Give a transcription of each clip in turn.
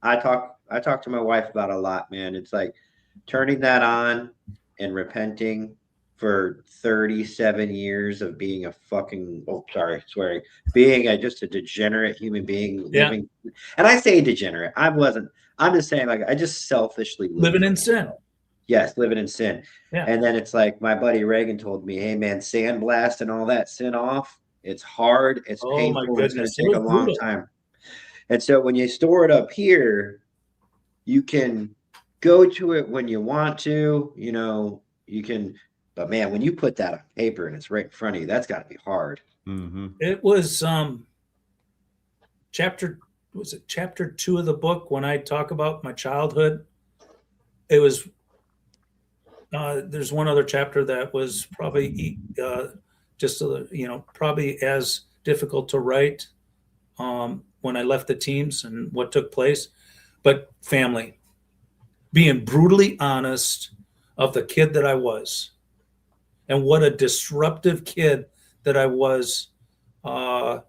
I talk to my wife about a lot, man. It's like turning that on and repenting for 37 years of being a fucking, oh, sorry, swearing, being just a degenerate human being Yeah. living. And I say degenerate. I'm just saying, like, I just selfishly lived Living for in myself. sin. Yes, living in sin. Yeah. And then it's like my buddy Reagan told me, hey, man, sandblast and all that sin off. It's hard, it's Oh my painful, and it's going goodness. to It take a was long brutal. time. And so when you store it up here, you can go to it when you want to, you can, but man, when you put that on paper and it's right in front of you, that's got to be hard. Mm-hmm. It was chapter was it chapter 2 of the book when I talk about my childhood. It was there's one other chapter that was probably just probably as difficult to write when I left the teams and what took place. But family, being brutally honest of the kid that I was, and what a disruptive kid that I was, and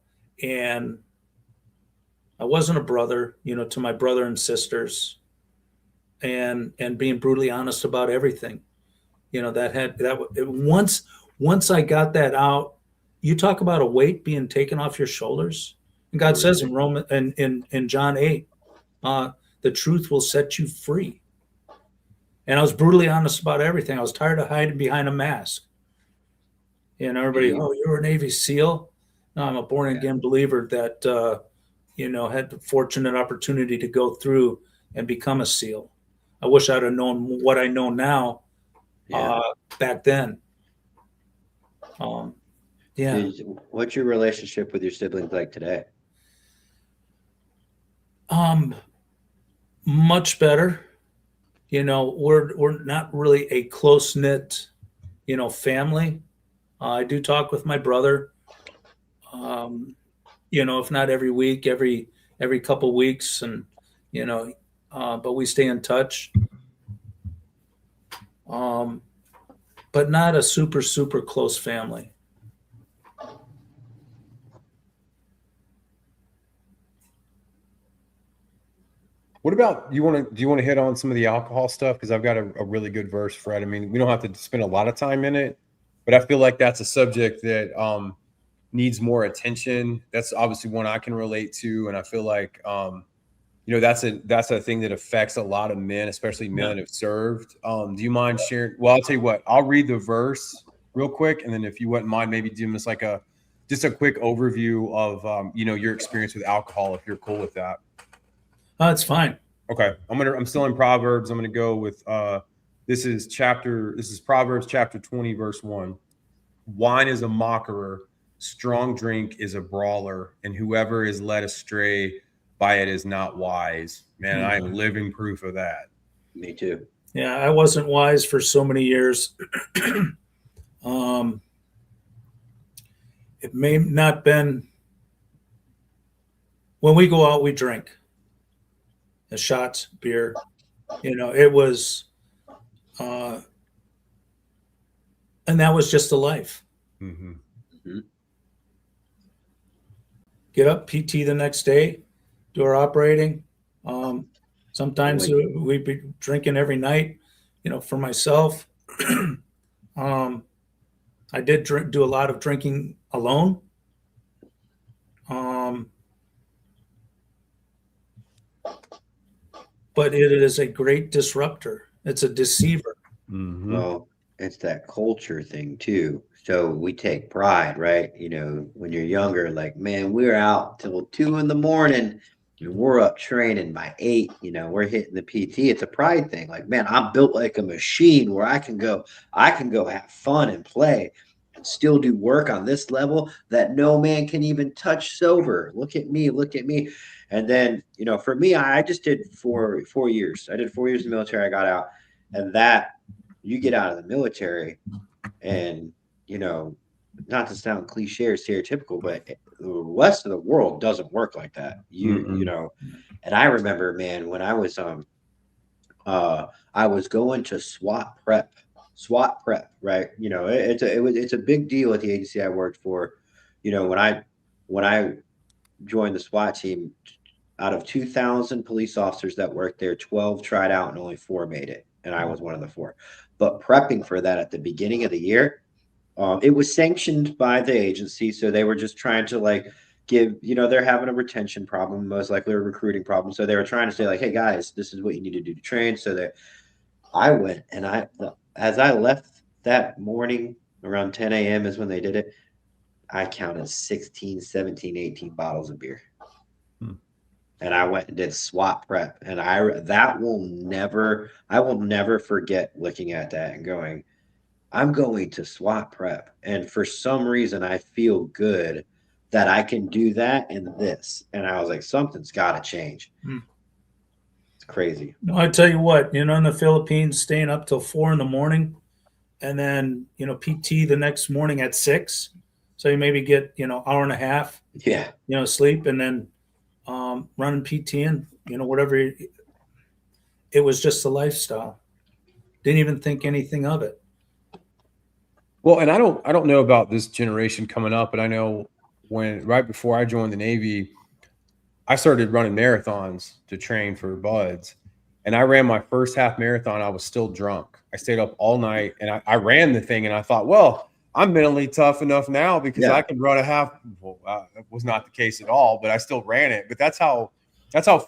I wasn't a brother, to my brother and sisters, and being brutally honest about everything. That had that once I got that out. You talk about a weight being taken off your shoulders, and God says in Roman and in John 8, the truth will set you free. And I was brutally honest about everything. I was tired of hiding behind a mask. And everybody, oh, you're a Navy SEAL. No, I'm a born again believer that had the fortunate opportunity to go through and become a SEAL. I wish I'd have known what I know now back then. Yeah. What's your relationship with your siblings like today? Much better. We're not really a close knit, family. I do talk with my brother. If not every week, every couple weeks, and but we stay in touch. But not a super close family. What about do you want to hit on some of the alcohol stuff? Because I've got a really good verse, Fred. I mean, we don't have to spend a lot of time in it, but I feel like that's a subject that needs more attention. That's obviously one I can relate to, and I feel like that's a thing that affects a lot of men, especially men that have served. Do you mind sharing? Well, I'll tell you what. I'll read the verse real quick, and then if you wouldn't mind, maybe doing this like just a quick overview of your experience with alcohol, if you're cool with that. That's fine. Okay. I'm still in Proverbs. I'm gonna go with this is Proverbs chapter 20, verse 1. Wine is a mockerer, strong drink is a brawler, and whoever is led astray by it is not wise. Man, I am living proof of that. Me too. Yeah, I wasn't wise for so many years. It may not been when we go out, we drink. The shots, beer, it was, and that was just the life. Mm-hmm. Mm-hmm. Get up, PT the next day, do our operating. Sometimes we'd be drinking every night, for myself. I did do a lot of drinking alone. But it is a great disruptor. It's a deceiver. Mm-hmm. Well, it's that culture thing too. So we take pride, right? When you're younger, like, man, we're out till 2 a.m. and we're up training by 8. We're hitting the PT. It's a pride thing. Like, man, I'm built like a machine where I can go have fun and play and still do work on this level that no man can even touch sober. Look at me. And then, for me, I just did 4 years. I did 4 years in the military. I got out, and that you get out of the military, and not to sound cliche or stereotypical, but the rest of the world doesn't work like that. And I remember, man, when I was going to SWAT prep, right? It's a big deal at the agency I worked for. When I joined the SWAT team, out of 2,000 police officers that worked there, 12 tried out and only 4 made it. And I was one of the 4. But prepping for that at the beginning of the year, it was sanctioned by the agency. So they were just trying to like give, they're having a retention problem, most likely a recruiting problem. So they were trying to say like, hey guys, this is what you need to do to train. So that I went and as I left that morning around 10 a.m. is when they did it. I counted 16, 17, 18 bottles of beer. And I went and did SWAT prep. And I will never forget looking at that and going, I'm going to SWAT prep. And for some reason, I feel good that I can do that and this. And I was like, something's got to change. It's crazy. No, I tell you what, in the Philippines, staying up till 4 a.m. and then, PT the next morning at 6. So you maybe get, hour and a half, Yeah. Sleep, and then running PT and, whatever. It was just a lifestyle. Didn't even think anything of it. Well, and I don't know about this generation coming up, but I know right before I joined the Navy, I started running marathons to train for buds. And I ran my first half marathon. I was still drunk. I stayed up all night and I ran the thing and I thought, well, I'm mentally tough enough now because I can run a half. Well, it was not the case at all, but I still ran it. But that's how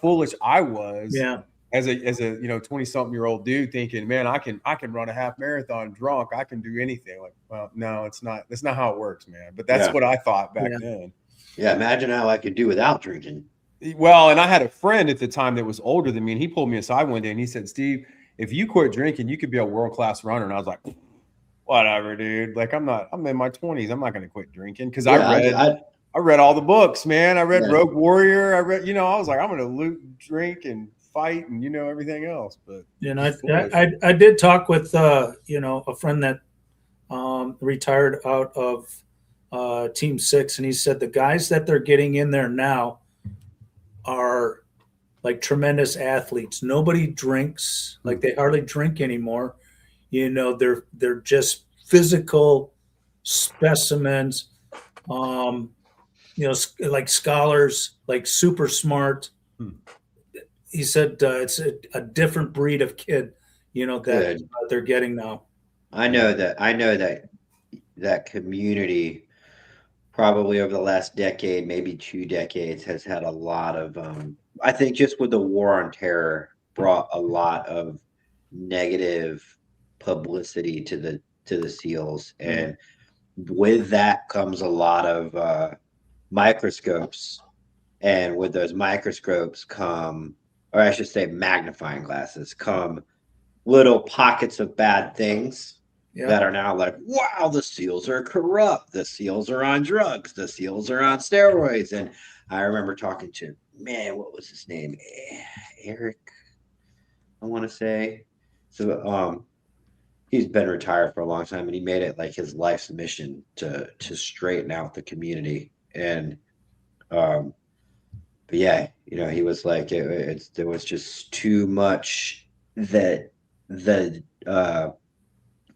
foolish I was. Yeah. As a 20-something-year-old dude thinking, man, I can run a half marathon drunk. I can do anything. Like, well, no, it's not. That's not how it works, man. But that's what I thought back then. Yeah. Imagine how I could do without drinking. Well, and I had a friend at the time that was older than me, and he pulled me aside one day and he said, Steve, if you quit drinking, you could be a world-class runner. And I was like, whatever, dude. Like, I'm in my 20s. I'm not going to quit drinking because I read all the books, man. I read Rogue Warrior. I read, I was like, I'm going to loot, drink, and fight and, everything else. But I did talk with, a friend that retired out of Team 6, and he said the guys that they're getting in there now are like tremendous athletes. Nobody drinks, like they hardly drink anymore. They're just physical specimens, like scholars, like super smart. He said it's a different breed of kid, that they're getting now. I know that community probably over the last decade, maybe 2 decades, has had a lot of, I think just with the war on terror brought a lot of negative publicity to the SEALs. And with that comes a lot of microscopes. And with those microscopes come, or I should say magnifying glasses, come little pockets of bad things that are now like, wow, the SEALs are corrupt. The SEALs are on drugs. The SEALs are on steroids. And I remember talking to, man, what was his name? Eric, I want to say. So he's been retired for a long time, and he made it like his life's mission to straighten out the community. And but yeah, he was like, there was just too much that the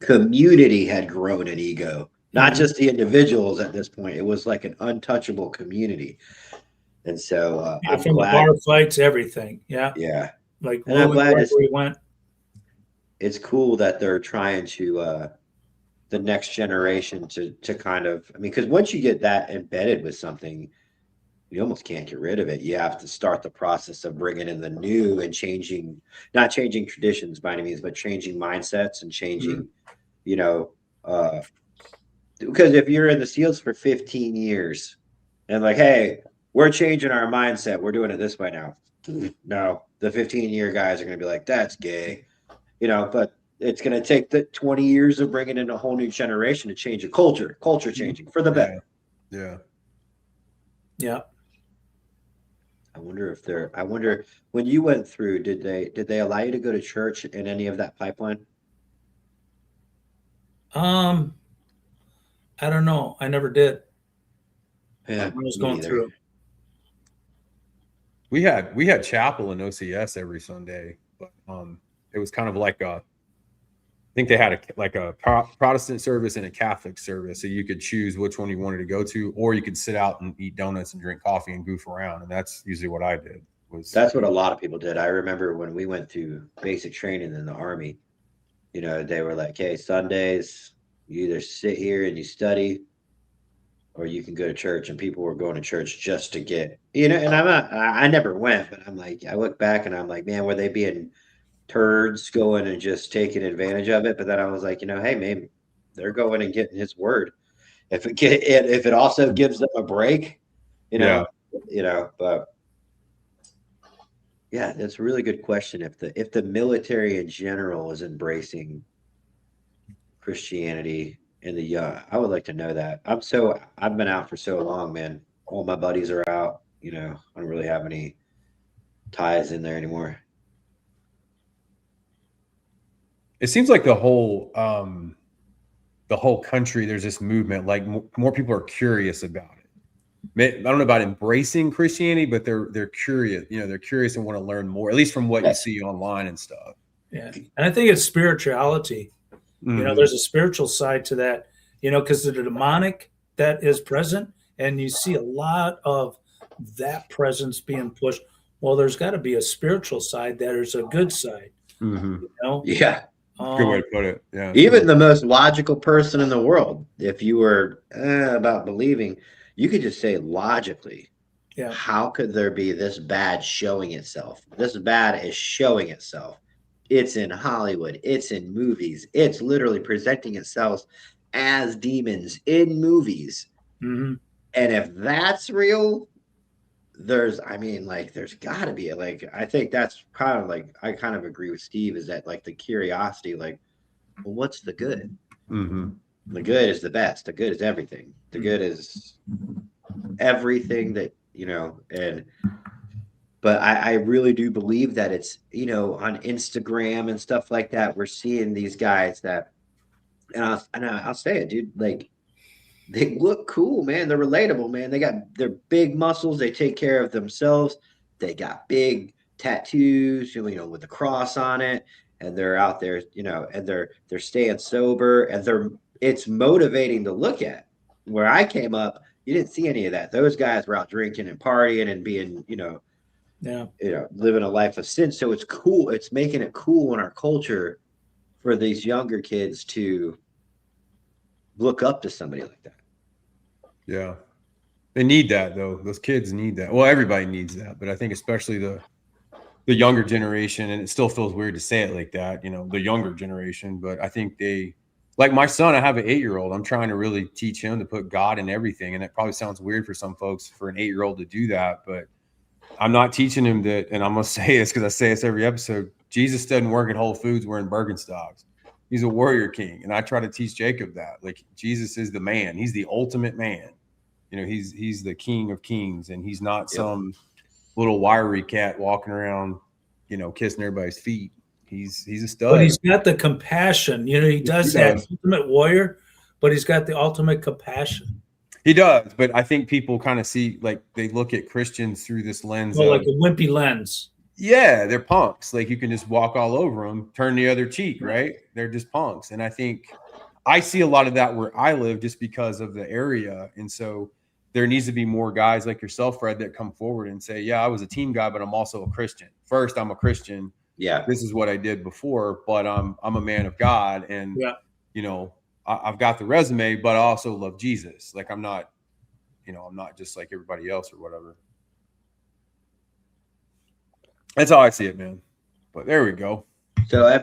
community had grown an ego, not just the individuals at this point. It was like an untouchable community. And so I'm from glad, the bar fights, everything. Yeah. Like, and I'm glad we went. It's cool that they're trying to the next generation to kind of, because once you get that embedded with something, you almost can't get rid of it. You have to start the process of bringing in the new and not changing traditions by any means, but changing mindsets and changing, because if you're in the SEALs for 15 years and like, hey, we're changing our mindset, we're doing it this way now. No, the 15-year guys are going to be like, that's gay, but it's going to take the 20 years of bringing in a whole new generation to change a culture changing for the better. Yeah. I wonder when you went through, did they allow you to go to church in any of that pipeline? I don't know. I never did. Yeah, I was going through. We had chapel in OCS every Sunday, but it was kind of like I think they had a Protestant service and a Catholic service, so you could choose which one you wanted to go to, or you could sit out and eat donuts and drink coffee and goof around, and that's usually what I did. was. That's what a lot of people did. I remember when we went through basic training in the Army, you know, they were like, hey, Sundays, you either sit here and you study or you can go to church. And people were going to church just to get, you know, and I never went, but I'm like, I look back and I'm like, man, were they being turds going and just taking advantage of it? But then I was like, you know, hey, maybe they're going and getting his word. If it also gives them a break, Yeah. But yeah, that's a really good question. If the military in general is embracing Christianity in the young, I would like to know that. I've been out for so long, man. All my buddies are out. You know, I don't really have any ties in there anymore. It seems like the whole country, there's this movement, like more people are curious about it. I don't know about embracing Christianity, but they're curious. You know, they're curious and want to learn more, at least from what Yes. you see online and stuff. Yeah. And I think it's spirituality. You know, there's a spiritual side to that, you know, because the demonic that is present, and you see a lot of that presence being pushed. Well, there's got to be a spiritual side that is a good side, you know? Yeah. Good way to put it. Yeah. Even the most logical person in the world, if you were about believing, you could just say logically, Yeah. how could there be this bad showing itself? This bad is showing itself. It's in Hollywood, it's in movies, it's literally presenting itself as demons in movies. Mm-hmm. And if that's real, there's got to be I think that's kind of like, I kind of agree with Steve, is that like the curiosity, like, well, what's the good? Mm-hmm. The good is the best. The good is everything. The good is everything that, but I really do believe that it's, on Instagram and stuff like that, we're seeing these guys that, and I'll say it, dude, like, they look cool, man. They're relatable, man. They got their big muscles. They take care of themselves. They got big tattoos, with the cross on it, and they're out there, and they're staying sober, and it's motivating to look at. Where I came up, you didn't see any of that. Those guys were out drinking and partying and being, living a life of sin. So it's cool. It's making it cool in our culture for these younger kids to look up to somebody like that. Yeah. They need that though. Those kids need that. Well, everybody needs that, but I think especially the younger generation, and it still feels weird to say it like that, the younger generation, but I think they, like my son, I have an 8-year-old. I'm trying to really teach him to put God in everything. And that probably sounds weird for some folks, for an 8-year-old to do that, but I'm not teaching him that. And I'm going to say this because I say this every episode. Jesus doesn't work at Whole Foods wearing Birkenstocks. He's a warrior king. And I try to teach Jacob that, like, Jesus is the man. He's the ultimate man. He's the king of kings, and he's not some little wiry cat walking around, kissing everybody's feet. He's a stud. But he's got the compassion. He does that ultimate warrior, but he's got the ultimate compassion. He does, but I think people kind of see, like, they look at Christians through this lens of, like a wimpy lens. Yeah, they're punks. Like, you can just walk all over them, turn the other cheek, right? They're just punks. And I think I see a lot of that where I live just because of the area. And so there needs to be more guys like yourself, Fred, that come forward and say, yeah, I was a team guy, but I'm also a Christian. First, I'm a Christian. Yeah. This is what I did before, but I'm a man of God. And, I've got the resume, but I also love Jesus. Like, I'm not just like everybody else or whatever. That's how I see it, man. But there we go. So